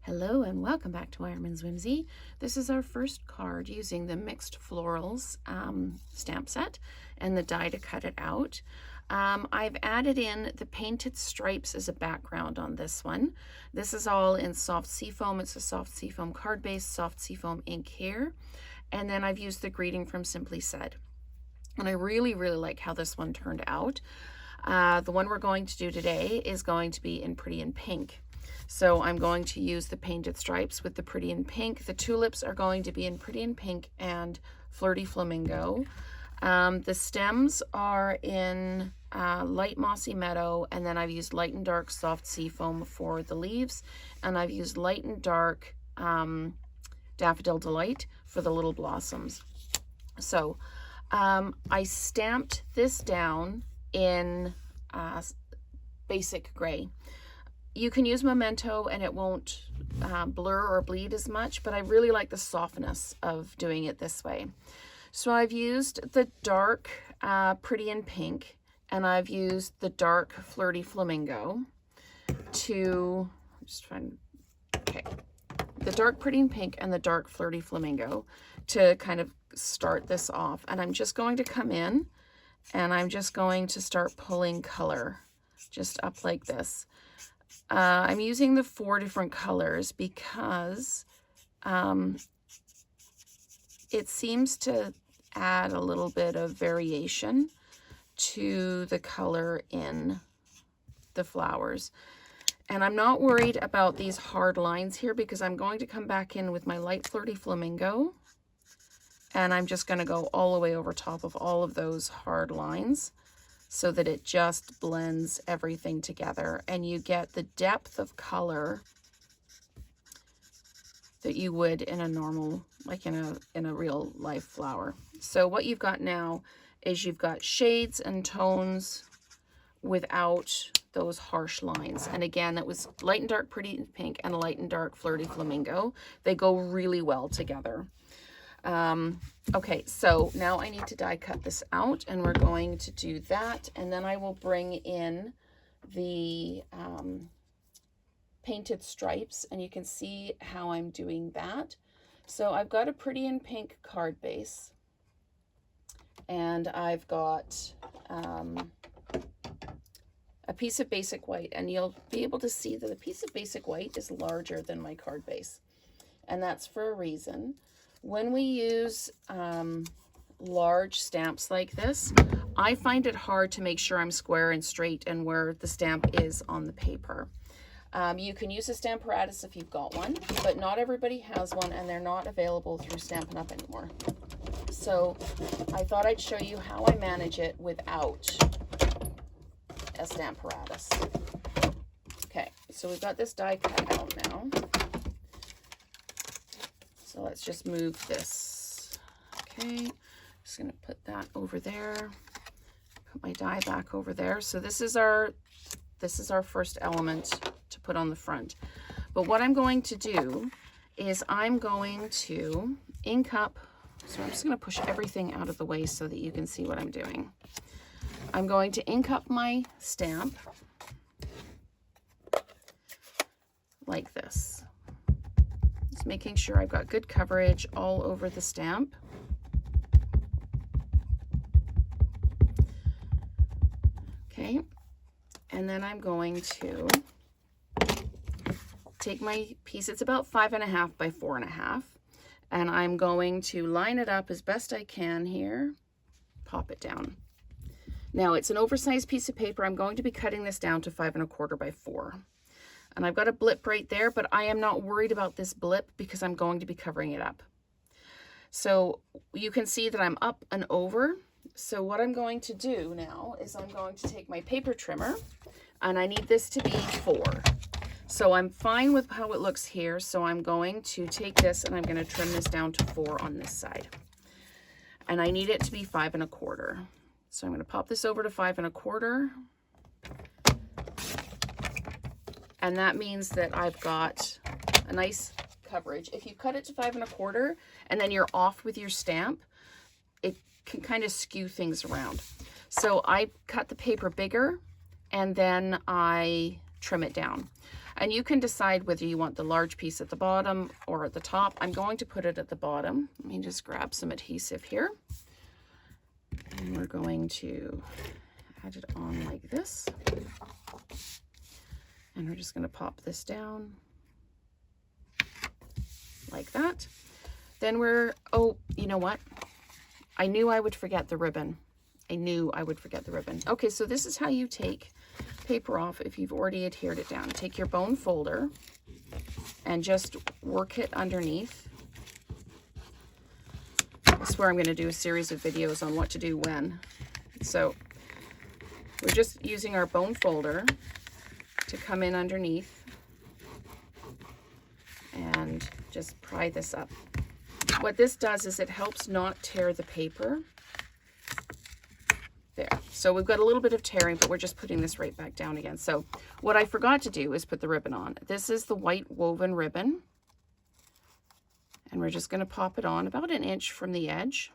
Hello and welcome back to Wireman's Whimsy. This is our first card using the Mixed Florals stamp set and the die to cut it out. I've added in the painted stripes as a background on this one. This is all in soft seafoam. It's a soft seafoam card base, soft seafoam ink here. And then I've used the greeting from Simply Said. And I really like how this one turned out. The one we're going to do today is going to be in Pretty in Pink. So I'm going to use the painted stripes with the Pretty in Pink. The tulips are going to be in Pretty in Pink and Flirty Flamingo. The stems are in Light Mossy Meadow, and then I've used light and dark soft seafoam for the leaves, and I've used light and dark Daffodil Delight for the little blossoms. So I stamped this down in basic gray. You can use Memento and it won't blur or bleed as much, but I really like the softness of doing it this way. So I've used the dark Pretty in Pink, and I've used the dark Flirty Flamingo to, the dark Pretty in Pink and the dark Flirty Flamingo to kind of start this off. And I'm just going to come in and I'm just going to start pulling color just up like this. I'm using the 4 different colors because it seems to add a little bit of variation to the color in the flowers. And I'm not worried about these hard lines here because I'm going to come back in with my light Flirty Flamingo, and I'm just going to go all the way over top of all of those hard lines, so that it just blends everything together and you get the depth of color that you would in a normal, like in a real life flower. So what you've got now is you've got shades and tones without those harsh lines. And again, that was light and dark Pretty in Pink and light and dark Flirty Flamingo. They go really well together. Okay, so now I need to die cut this out, and we're going to do that, and then I will bring in the painted stripes, and you can see how I'm doing that. So I've got a Pretty in Pink card base, and I've got a piece of basic white, and you'll be able to see that the piece of basic white is larger than my card base, and that's for a reason. When we use large stamps like this, I find it hard to make sure I'm square and straight and where the stamp is on the paper. You can use a Stamparatus if you've got one, but not everybody has one, and they're not available through Stampin' Up anymore. So I thought I'd show you how I manage it without a Stamparatus. Okay, so we've got this die cut out now. So let's just move this. Okay, just going to put that over there. Put my die back over there. So this is our first element to put on the front. But what I'm going to do is I'm going to ink up. So I'm just going to push everything out of the way so that you can see what I'm doing. I'm going to ink up my stamp like this. Making sure I've got good coverage all over the stamp. Okay, and then I'm going to take my piece, it's about 5.5 by 4.5, and I'm going to line it up as best I can here, pop it down. Now it's an oversized piece of paper. I'm going to be cutting this down to 5.25 by 4. And I've got a blip right there, but I am not worried about this blip because I'm going to be covering it up. So you can see that I'm up and over. So what I'm going to do now is I'm going to take my paper trimmer, and I need this to be 4. So I'm fine with how it looks here. So I'm going to take this and I'm going to trim this down to 4 on this side. And I need it to be 5.25. So I'm going to pop this over to 5.25. And that means that I've got a nice coverage. If you cut it to 5.25 and then you're off with your stamp, it can kind of skew things around. So I cut the paper bigger and then I trim it down. And you can decide whether you want the large piece at the bottom or at the top. I'm going to put it at the bottom. Let me just grab some adhesive here. And we're going to add it on like this. And we're just going to pop this down like that. Then we're, oh, you know what? I knew I would forget the ribbon. I knew I would forget the ribbon. Okay, so this is how you take paper off if you've already adhered it down. Take your bone folder and just work it underneath. I swear I'm going to do a series of videos on what to do when. So we're just using our bone folder to come in underneath and just pry this up. What this does is it helps not tear the paper. There. So we've got a little bit of tearing, but we're just putting this right back down again. So what I forgot to do is put the ribbon on. This is the white woven ribbon. And we're just going to pop it on about 1 inch from the edge,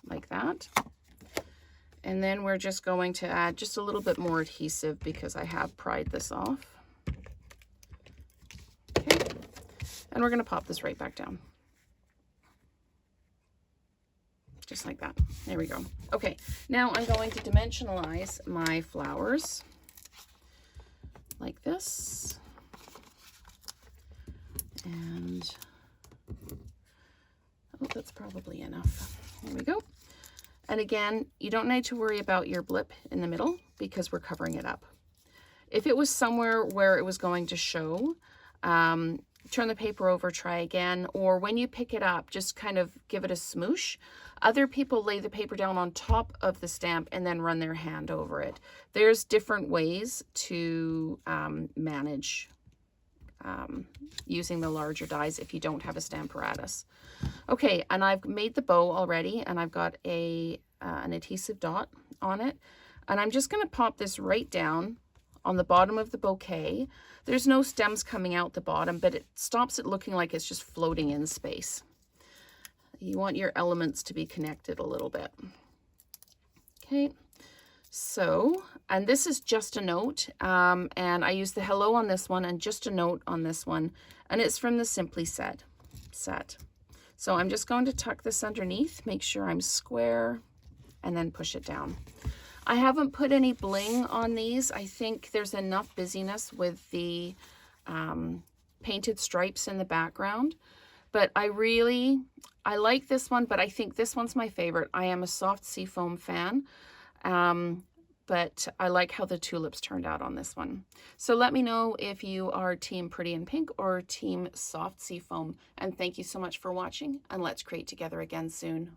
like that. And then we're just going to add just a little bit more adhesive because I have pried this off. Okay. And we're going to pop this right back down. Just like that. There we go. Okay, now I'm going to dimensionalize my flowers like this. And, oh, that's probably enough. There we go. And again, you don't need to worry about your blip in the middle because we're covering it up. If it was somewhere where it was going to show, turn the paper over, try again, or when you pick it up, just kind of give it a smoosh. Other people lay the paper down on top of the stamp and then run their hand over it. There's different ways to manage using the larger dies if you don't have a Stamparatus. Okay, and I've made the bow already, and I've got an adhesive dot on it. And I'm just going to pop this right down on the bottom of the bouquet. There's no stems coming out the bottom, but it stops it looking like it's just floating in space. You want your elements to be connected a little bit. Okay, so, and this is just a note, and I use the hello on this one and just a note on this one, and it's from the Simply set. So I'm just going to tuck this underneath, make sure I'm square, and then push it down. I haven't put any bling on these. I think there's enough busyness with the painted stripes in the background. But I like this one, but I think this one's my favorite. I am a soft seafoam fan, but I like how the tulips turned out on this one. So let me know if you are team pretty in pink or team soft seafoam. And thank you so much for watching, and let's create together again soon.